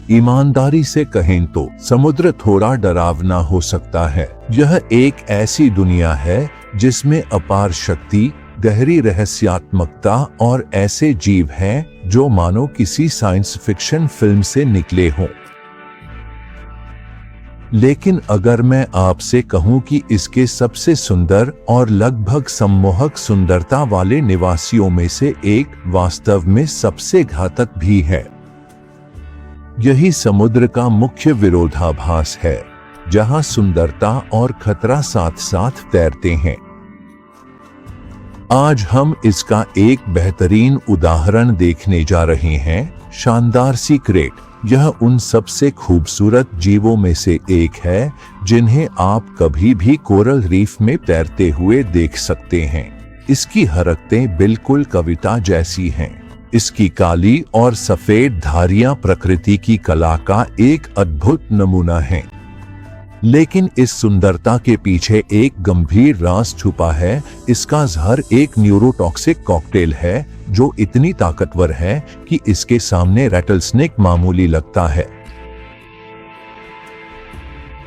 ईमानदारी से कहें तो समुद्र थोड़ा डरावना हो सकता है। यह एक ऐसी दुनिया है जिसमें अपार शक्ति, गहरी रहस्यात्मकता और ऐसे जीव हैं जो मानो किसी साइंस फिक्शन फिल्म से निकले हों। लेकिन अगर मैं आपसे कहूं कि इसके सबसे सुंदर और लगभग सम्मोहक सुंदरता वाले निवासियों में से एक वास्तव में सबसे घातक भी है, यही समुद्र का मुख्य विरोधाभास है, जहां सुंदरता और खतरा साथ साथ तैरते हैं। आज हम इसका एक बेहतरीन उदाहरण देखने जा रहे हैं, शानदार सी क्रेट। यह उन सबसे खूबसूरत जीवों में से एक है जिन्हें आप कभी भी कोरल रीफ में तैरते हुए देख सकते हैं। इसकी हरकतें बिल्कुल कविता जैसी हैं। इसकी काली और सफेद धारियां प्रकृति की कला का एक अद्भुत नमूना हैं। लेकिन इस सुंदरता के पीछे एक गंभीर राज छुपा है। इसका जहर एक न्यूरोटॉक्सिक कॉकटेल है जो इतनी ताकतवर है कि इसके सामने रैटलस्नेक मामूली लगता है।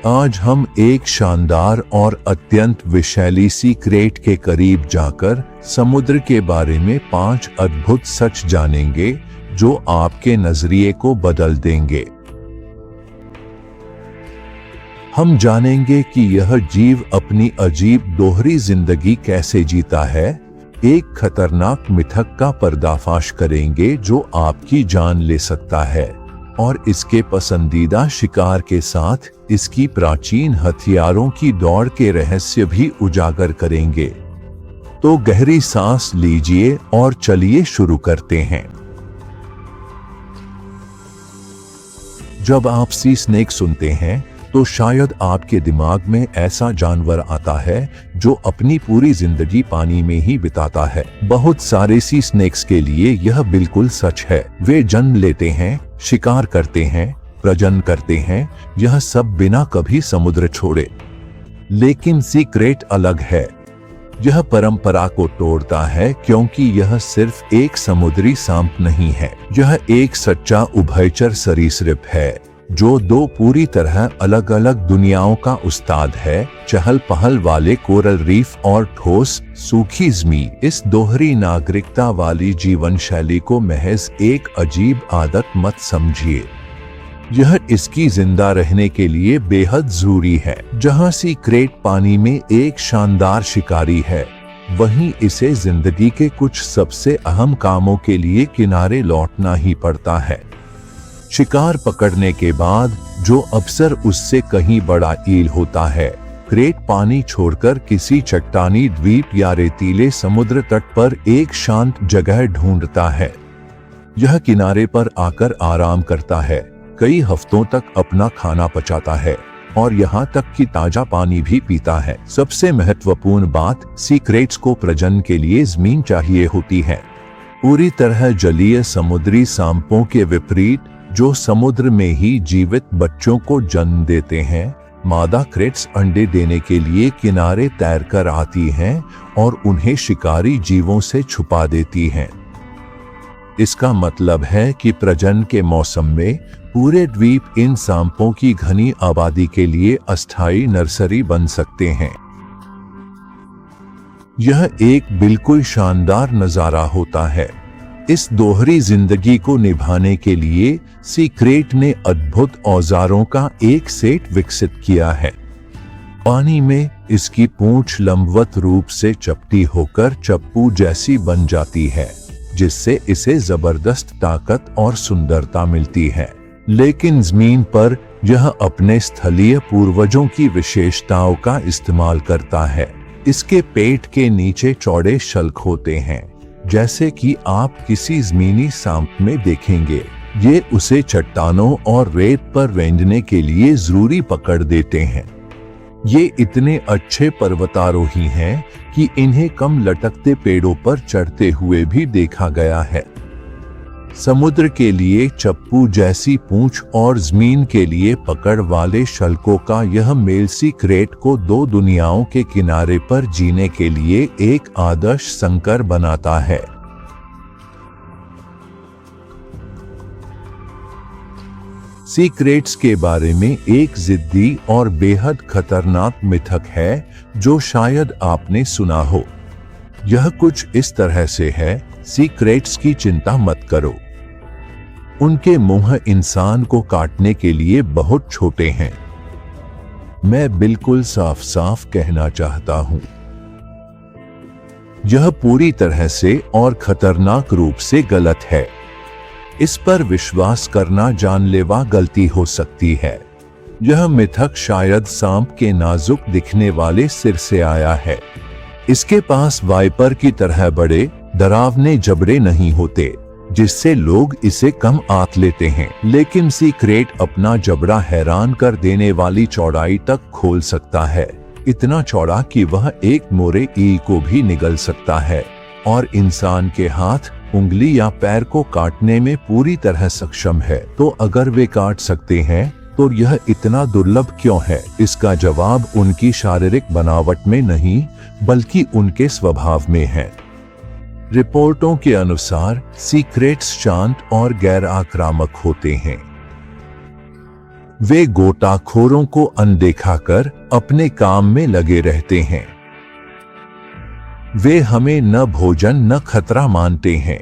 आज हम एक शानदार और अत्यंत विषैली सी क्रेट के करीब जाकर समुद्र के बारे में 5 अद्भुत सच जानेंगे जो आपके नजरिए को बदल देंगे। हम जानेंगे कि यह जीव अपनी अजीब दोहरी जिंदगी कैसे जीता है। एक खतरनाक मिथक का पर्दाफाश करेंगे जो आपकी जान ले सकता है, और इसके पसंदीदा शिकार के साथ इसकी प्राचीन हथियारों की दौड़ के रहस्य भी उजागर करेंगे। तो गहरी सांस लीजिए और चलिए शुरू करते हैं। जब आप सी स्नेक सुनते हैं तो शायद आपके दिमाग में ऐसा जानवर आता है जो अपनी पूरी जिंदगी पानी में ही बिताता है। बहुत सारे सी स्नेक्स के लिए यह बिल्कुल सच है। वे जन्म लेते हैं, शिकार करते हैं, प्रजनन करते हैं, यह सब बिना कभी समुद्र छोड़े। लेकिन सी क्रेट अलग है। यह परंपरा को तोड़ता है क्योंकि यह सिर्फ एक समुद्री सांप नहीं है, यह एक सच्चा उभयचर सरीसृप है जो 2 पूरी तरह अलग अलग दुनियाओं का उस्ताद है, चहल पहल वाले कोरल रीफ और ठोस सूखी ज़मीन। इस दोहरी नागरिकता वाली जीवन शैली को महज एक अजीब आदत मत समझिए। यह इसकी जिंदा रहने के लिए बेहद जरूरी है। जहां सी क्रेट पानी में एक शानदार शिकारी है, वहीं इसे जिंदगी के कुछ सबसे अहम कामों के लिए किनारे लौटना ही पड़ता है। शिकार पकड़ने के बाद जो अक्सर उससे कहीं बड़ा ईल होता है, क्रेट पानी छोड़कर किसी चट्टानी द्वीप या रेतीले समुद्र तट पर एक शांत जगह ढूंढता है। यह किनारे पर आकर आराम करता है, कई हफ्तों तक अपना खाना पचाता है और यहाँ तक कि ताजा पानी भी पीता है। सबसे महत्वपूर्ण बात, सी क्रेट्स को प्रजनन के लिए जमीन चाहिए होती है। पूरी तरह जलीय समुद्री सांपों के विपरीत, जो समुद्र में ही जीवित बच्चों को जन्म देते हैं, मादा क्रेट्स अंडे देने के लिए किनारे तैरकर आती हैं और उन्हें शिकारी जीवों से छुपा देती हैं। इसका मतलब है कि प्रजनन के मौसम में पूरे द्वीप इन सांपों की घनी आबादी के लिए अस्थायी नर्सरी बन सकते हैं। यह एक बिल्कुल शानदार नजारा होता है। इस दोहरी जिंदगी को निभाने के लिए सी क्रेट ने अद्भुत औजारों का एक सेट विकसित किया है। पानी में इसकी पूंछ लंबवत रूप से चपटी होकर चप्पू जैसी बन जाती है, जिससे इसे जबरदस्त ताकत और सुंदरता मिलती है। लेकिन जमीन पर यह अपने स्थलीय पूर्वजों की विशेषताओं का इस्तेमाल करता है। इसके पेट के नीचे चौड़े शल्क होते हैं, जैसे कि आप किसी जमीनी सांप में देखेंगे। ये उसे चट्टानों और रेत पर रेंगने के लिए जरूरी पकड़ देते हैं। ये इतने अच्छे पर्वतारोही हैं कि इन्हें कम लटकते पेड़ों पर चढ़ते हुए भी देखा गया है। समुद्र के लिए चप्पू जैसी पूंछ और जमीन के लिए पकड़ वाले शल्कों का यह मेल सी क्रेट को 2 दुनियाओं के किनारे पर जीने के लिए एक आदर्श संकर बनाता है। सीक्रेट्स के बारे में एक जिद्दी और बेहद खतरनाक मिथक है जो शायद आपने सुना हो। यह कुछ इस तरह से है, सीक्रेट्स की चिंता मत करो। उनके मुंह इंसान को काटने के लिए बहुत छोटे हैं। मैं बिल्कुल साफ साफ कहना चाहता हूं, यह पूरी तरह से और खतरनाक रूप से गलत है। इस पर विश्वास करना जानलेवा गलती हो सकती है। यह मिथक शायद सांप के नाजुक दिखने वाले सिर से आया है। इसके पास वाइपर की तरह बड़े डरावने जबड़े नहीं होते, जिससे लोग इसे कम आंक लेते हैं। लेकिन सीक्रेट अपना जबड़ा हैरान कर देने वाली चौड़ाई तक खोल सकता है, इतना चौड़ा कि वह एक मोरे ईल को भी निगल सकता है और इंसान के हाथ, उंगली या पैर को काटने में पूरी तरह सक्षम है। तो अगर वे काट सकते हैं तो यह इतना दुर्लभ क्यों है? इसका जवाब उनकी शारीरिक बनावट में नहीं बल्कि उनके स्वभाव में है। रिपोर्टों के अनुसार सीक्रेट्स शांत और गैर आक्रामक होते हैं। वे गोताखोरों को अनदेखा कर अपने काम में लगे रहते हैं। वे हमें न भोजन न खतरा मानते हैं।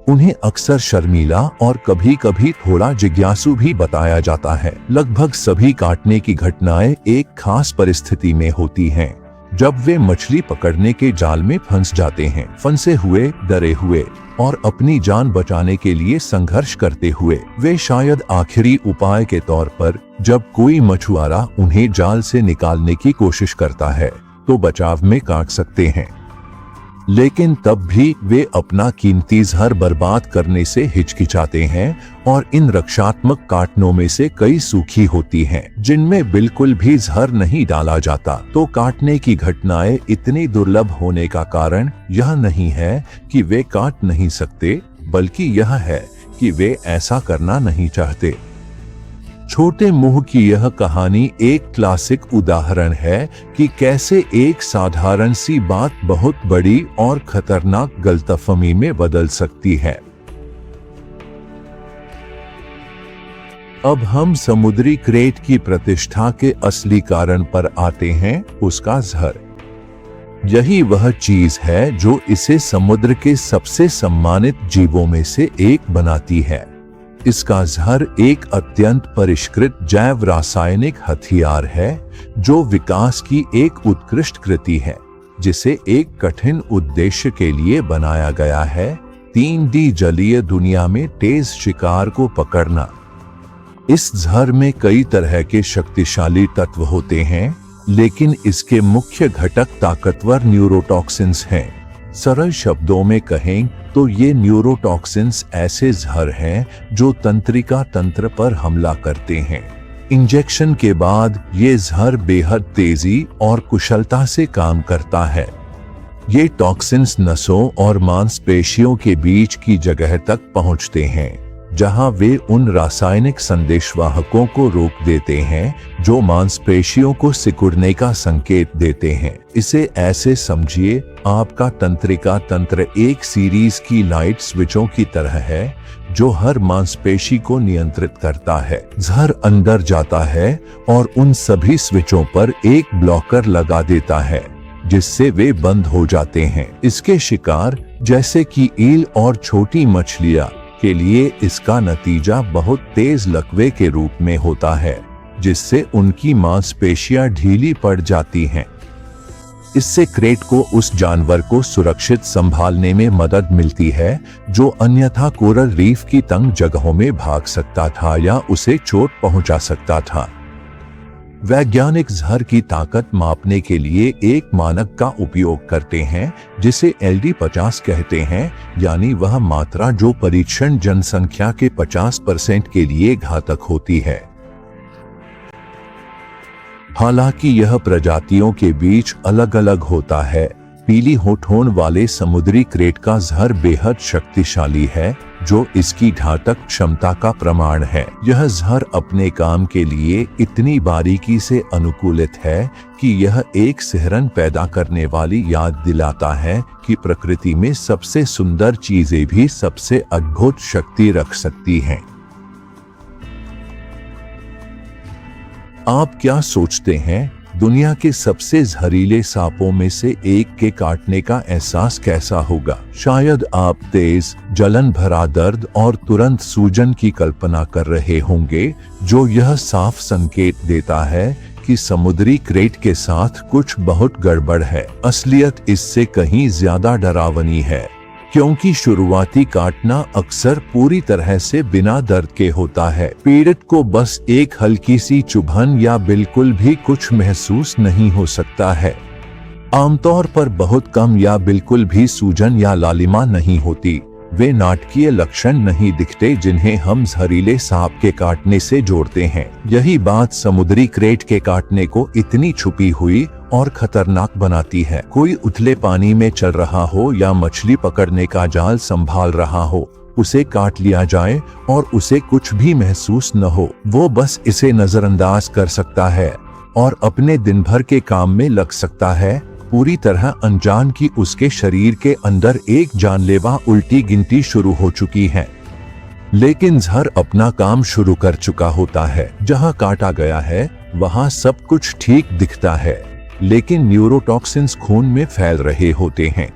उन्हें अक्सर शर्मीला और कभी कभी थोड़ा जिज्ञासु भी बताया जाता है। लगभग सभी काटने की घटनाएं एक खास परिस्थिति में होती हैं, जब वे मछली पकड़ने के जाल में फंस जाते हैं। फंसे हुए, डरे हुए और अपनी जान बचाने के लिए संघर्ष करते हुए। वे शायद आखिरी उपाय के तौर पर जब कोई मछुआरा उन्हें जाल से निकालने की कोशिश करता है तो बचाव में काट सकते हैं। लेकिन तब भी वे अपना कीमती जहर बर्बाद करने से हिचकिचाते हैं और इन रक्षात्मक काटनों में से कई सूखी होती हैं, जिनमें बिल्कुल भी जहर नहीं डाला जाता। तो काटने की घटनाएं इतनी दुर्लभ होने का कारण यह नहीं है कि वे काट नहीं सकते, बल्कि यह है कि वे ऐसा करना नहीं चाहते। छोटे मुंह की यह कहानी एक क्लासिक उदाहरण है कि कैसे एक साधारण सी बात बहुत बड़ी और खतरनाक गलतफहमी में बदल सकती है। अब हम समुद्री क्रेट की प्रतिष्ठा के असली कारण पर आते हैं, उसका जहर। यही वह चीज है जो इसे समुद्र के सबसे सम्मानित जीवों में से एक बनाती है। इसका जहर एक अत्यंत परिष्कृत जैव रासायनिक हथियार है जो विकास की एक उत्कृष्ट कृति है, जिसे एक कठिन उद्देश्य के लिए बनाया गया है, 3D जलीय दुनिया में तेज शिकार को पकड़ना। इस जहर में कई तरह के शक्तिशाली तत्व होते हैं, लेकिन इसके मुख्य घटक ताकतवर न्यूरोटॉक्सिन्स हैं। सरल शब्दों में कहें तो ये न्यूरोटॉक्सिन्स ऐसे जहर हैं जो तंत्रिका तंत्र पर हमला करते हैं। इंजेक्शन के बाद ये जहर बेहद तेजी और कुशलता से काम करता है। ये टॉक्सिन्स नसों और मांसपेशियों के बीच की जगह तक पहुंचते हैं, जहां वे उन रासायनिक संदेशवाहकों को रोक देते हैं जो मांसपेशियों को सिकुड़ने का संकेत देते हैं। इसे ऐसे समझिए, आपका तंत्रिका तंत्र एक सीरीज की लाइट स्विचों की तरह है जो हर मांसपेशी को नियंत्रित करता है। जहर अंदर जाता है और उन सभी स्विचों पर एक ब्लॉकर लगा देता है, जिससे वे बंद हो जाते हैं। इसके शिकार जैसे कि ईल और छोटी मछलियां के लिए इसका नतीजा बहुत तेज लकवे के रूप में होता है, जिससे उनकी मांसपेशियां ढीली पड़ जाती हैं। इससे क्रेट को उस जानवर को सुरक्षित संभालने में मदद मिलती है जो अन्यथा कोरल रीफ की तंग जगहों में भाग सकता था या उसे चोट पहुंचा सकता था। वैज्ञानिक जहर की ताकत मापने के लिए एक मानक का उपयोग करते हैं जिसे LD50 कहते हैं, यानी वह मात्रा जो परीक्षण जनसंख्या के 50% के लिए घातक होती है। हालांकि यह प्रजातियों के बीच अलग अलग होता है। पीली होठों वाले समुद्री क्रेट का जहर बेहद शक्तिशाली है, जो इसकी घातक क्षमता का प्रमाण है। यह जहर अपने काम के लिए इतनी बारीकी से अनुकूलित है कि यह एक सिहरन पैदा करने वाली याद दिलाता है कि प्रकृति में सबसे सुंदर चीजें भी सबसे अद्भुत शक्ति रख सकती हैं। आप क्या सोचते हैं, दुनिया के सबसे जहरीले सांपों में से एक के काटने का एहसास कैसा होगा? शायद आप तेज, जलन भरा दर्द और तुरंत सूजन की कल्पना कर रहे होंगे, जो यह साफ संकेत देता है कि समुद्री क्रेट के साथ कुछ बहुत गड़बड़ है। असलियत इससे कहीं ज्यादा डरावनी है, क्योंकि शुरुआती काटना अक्सर पूरी तरह से बिना दर्द के होता है। पीड़ित को बस एक हल्की सी चुभन या बिल्कुल भी कुछ महसूस नहीं हो सकता है। आमतौर पर बहुत कम या बिल्कुल भी सूजन या लालिमा नहीं होती। वे नाटकीय लक्षण नहीं दिखते जिन्हें हम जहरीले सांप के काटने से जोड़ते हैं। यही बात समुद्री क्रेट के काटने को इतनी छुपी हुई और खतरनाक बनाती है। कोई उथले पानी में चल रहा हो या मछली पकड़ने का जाल संभाल रहा हो, उसे काट लिया जाए और उसे कुछ भी महसूस न हो। वो बस इसे नजरअंदाज कर सकता है और अपने दिन भर के काम में लग सकता है, पूरी तरह अनजान कि उसके शरीर के अंदर एक जानलेवा उल्टी गिनती शुरू हो चुकी है। लेकिन जहर अपना काम शुरू कर चुका होता है। जहां काटा गया है वहां सब कुछ ठीक दिखता है, लेकिन न्यूरोटॉक्सिन्स खून में फैल रहे होते हैं।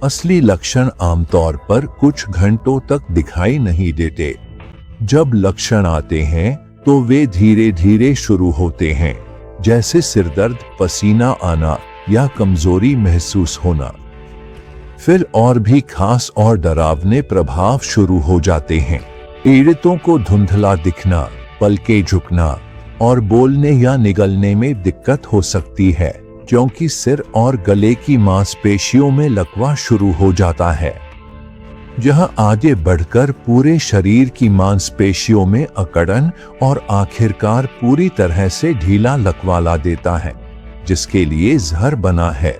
असली लक्षण आमतौर पर कुछ घंटों तक दिखाई नहीं देते। जब लक्षण आते हैं तो वे धीरे धीरे शुरू होते हैं, जैसे सिरदर्द, पसीना आना या कमजोरी महसूस होना। फिर और भी खास और डरावने प्रभाव शुरू हो जाते हैं। पीड़ितों को धुंधला दिखना, पलकें झुकना और बोलने या निगलने में दिक्कत हो सकती है, क्योंकि सिर और गले की मांसपेशियों में लकवा शुरू हो जाता है। यह आगे बढ़कर पूरे शरीर की मांसपेशियों में अकड़न और आखिरकार पूरी तरह से ढीला लकवा ला देता है, जिसके लिए जहर बना है।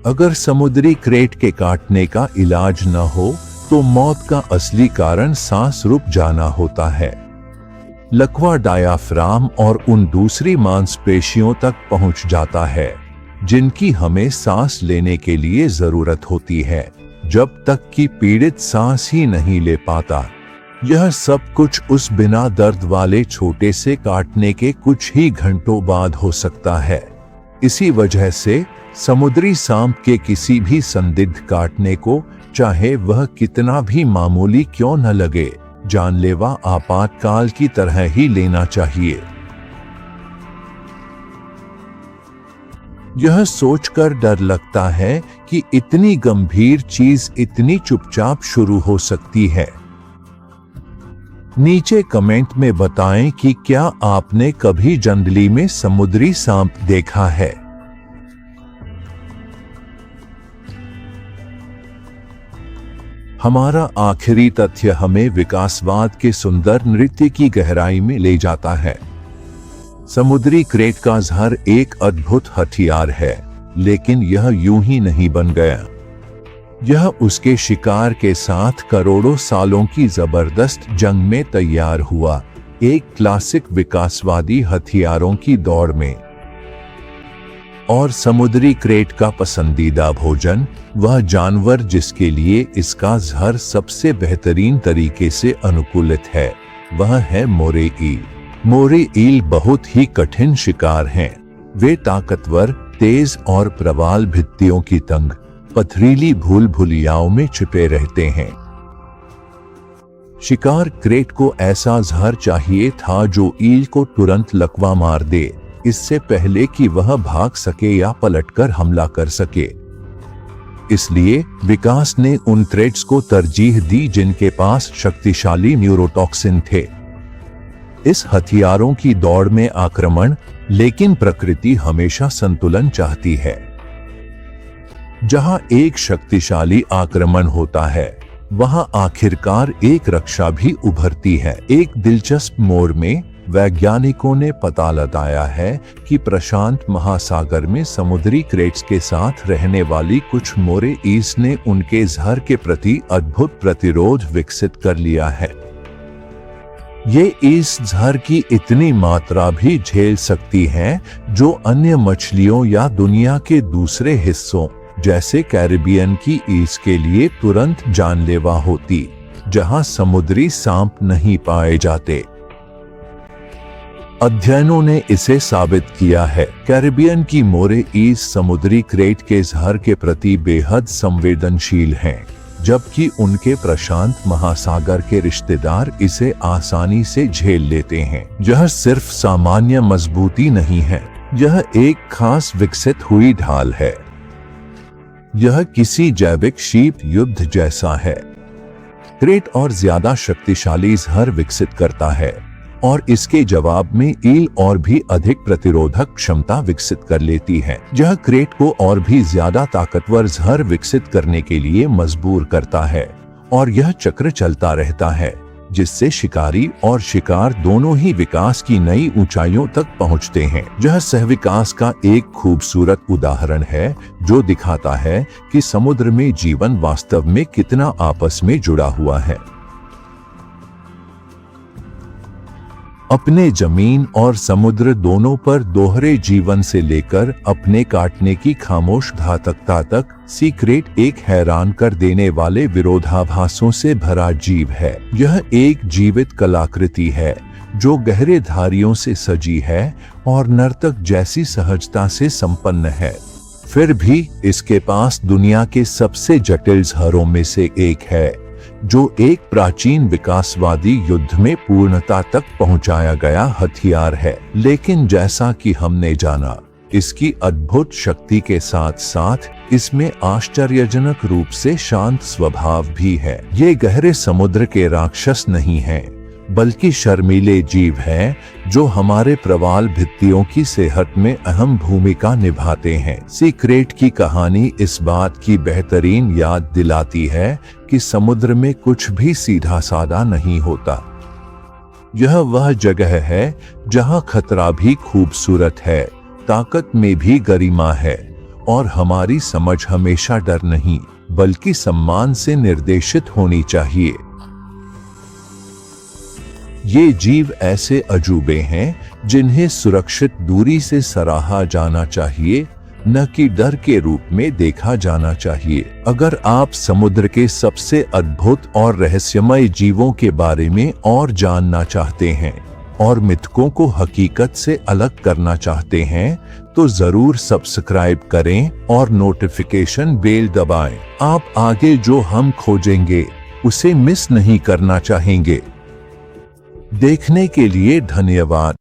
अगर समुद्री क्रेट के काटने का इलाज न हो तो मौत का असली कारण सांस रुक जाना होता है। लकवा डायाफ्राम और उन दूसरी मांसपेशियों तक पहुंच जाता है जिनकी हमें सांस लेने के लिए जरूरत होती है, जब तक कि पीड़ित सांस ही नहीं ले पाता। यह सब कुछ उस बिना दर्द वाले छोटे से काटने के कुछ ही घंटों बाद हो सकता है। इसी वजह से समुद्री सांप के किसी भी संदिग्ध काटने को, चाहे वह कितना भी मामूली क्यों न लगे, जानलेवा आपातकाल की तरह ही लेना चाहिए। यह सोचकर डर लगता है कि इतनी गंभीर चीज इतनी चुपचाप शुरू हो सकती है। नीचे कमेंट में बताएं कि क्या आपने कभी जंगली में समुद्री सांप देखा है। हमारा आखिरी तथ्य हमें विकासवाद के सुंदर नृत्य की गहराई में ले जाता है। समुद्री क्रेट का जहर एक अद्भुत हथियार है, लेकिन यह यूं ही नहीं बन गया। यह उसके शिकार के साथ करोड़ों सालों की जबरदस्त जंग में तैयार हुआ, एक क्लासिक विकासवादी हथियारों की दौड़ में। और समुद्री क्रेट का पसंदीदा भोजन, वह जानवर जिसके लिए इसका जहर सबसे बेहतरीन तरीके से अनुकूलित है, वह है मोरे ईल। मोरे ईल बहुत ही कठिन शिकार हैं। वे ताकतवर, तेज और प्रवाल भित्तियों की तंग, पथरीली भूल भुलियाओं में छिपे रहते हैं। शिकार क्रेट को ऐसा जहर चाहिए था जो ईल को तुरंत लकवा मार दे, इससे पहले कि वह भाग सके या पलटकर हमला कर सके। इसलिए विकास ने उन थ्रेड्स को तरजीह दी जिनके पास शक्तिशाली न्यूरोटॉक्सिन थे। इस हथियारों की दौड़ में आक्रमण, लेकिन प्रकृति हमेशा संतुलन चाहती है। जहां एक शक्तिशाली आक्रमण होता है, वहां आखिरकार एक रक्षा भी उभरती है। एक दिलचस्प मोड़ में वैज्ञानिकों ने पता लगाया है कि प्रशांत महासागर में समुद्री क्रेट्स के साथ रहने वाली कुछ मोरे ईल्स ने उनके जहर के प्रति अद्भुत प्रतिरोध विकसित कर लिया है। ये ईल्स जहर की इतनी मात्रा भी झेल सकती हैं जो अन्य मछलियों या दुनिया के दूसरे हिस्सों जैसे कैरिबियन की ईल्स के लिए तुरंत जानलेवा होती, जहां समुद्री सांप नहीं पाए जाते। अध्ययनों ने इसे साबित किया है। कैरिबियन की मोरेईस समुद्री क्रेट के जहर के प्रति बेहद संवेदनशील हैं, जबकि उनके प्रशांत महासागर के रिश्तेदार इसे आसानी से झेल लेते हैं। यह सिर्फ सामान्य मजबूती नहीं है, यह एक खास विकसित हुई ढाल है। यह किसी जैविक शीत युद्ध जैसा है। क्रेट और ज्यादा शक्तिशाली जहर विकसित करता है और इसके जवाब में ईल और भी अधिक प्रतिरोधक क्षमता विकसित कर लेती है। यह क्रेट को और भी ज्यादा ताकतवर जहर विकसित करने के लिए मजबूर करता है और यह चक्र चलता रहता है, जिससे शिकारी और शिकार दोनों ही विकास की नई ऊंचाइयों तक पहुंचते हैं। यह सहविकास का एक खूबसूरत उदाहरण है जो दिखाता है कि समुद्र में जीवन वास्तव में कितना आपस में जुड़ा हुआ है। अपने जमीन और समुद्र दोनों पर दोहरे जीवन से लेकर अपने काटने की खामोश घातकता तक, सी क्रेट एक हैरान कर देने वाले विरोधाभासों से भरा जीव है। यह एक जीवित कलाकृति है जो गहरे धारियों से सजी है और नर्तक जैसी सहजता से संपन्न है। फिर भी इसके पास दुनिया के सबसे जटिल जहरों में से एक है, जो एक प्राचीन विकासवादी युद्ध में पूर्णता तक पहुंचाया गया हथियार है। लेकिन जैसा कि हमने जाना, इसकी अद्भुत शक्ति के साथ साथ इसमें आश्चर्यजनक रूप से शांत स्वभाव भी है। ये गहरे समुद्र के राक्षस नहीं हैं, बल्कि शर्मीले जीव हैं जो हमारे प्रवाल भित्तियों की सेहत में अहम भूमिका निभाते हैं। सी क्रेट की कहानी इस बात की बेहतरीन याद दिलाती है कि समुद्र में कुछ भी सीधा साधा नहीं होता। यह वह जगह है जहां खतरा भी खूबसूरत है, ताकत में भी गरिमा है और हमारी समझ हमेशा डर नहीं बल्कि सम्मान से निर्देशित होनी चाहिए। ये जीव ऐसे अजूबे हैं जिन्हें सुरक्षित दूरी से सराहा जाना चाहिए, न कि डर के रूप में देखा जाना चाहिए। अगर आप समुद्र के सबसे अद्भुत और रहस्यमय जीवों के बारे में और जानना चाहते हैं और मिथकों को हकीकत से अलग करना चाहते हैं, तो जरूर सब्सक्राइब करें और नोटिफिकेशन बेल दबाएं। आप आगे जो हम खोजेंगे उसे मिस नहीं करना चाहेंगे। देखने के लिए धन्यवाद।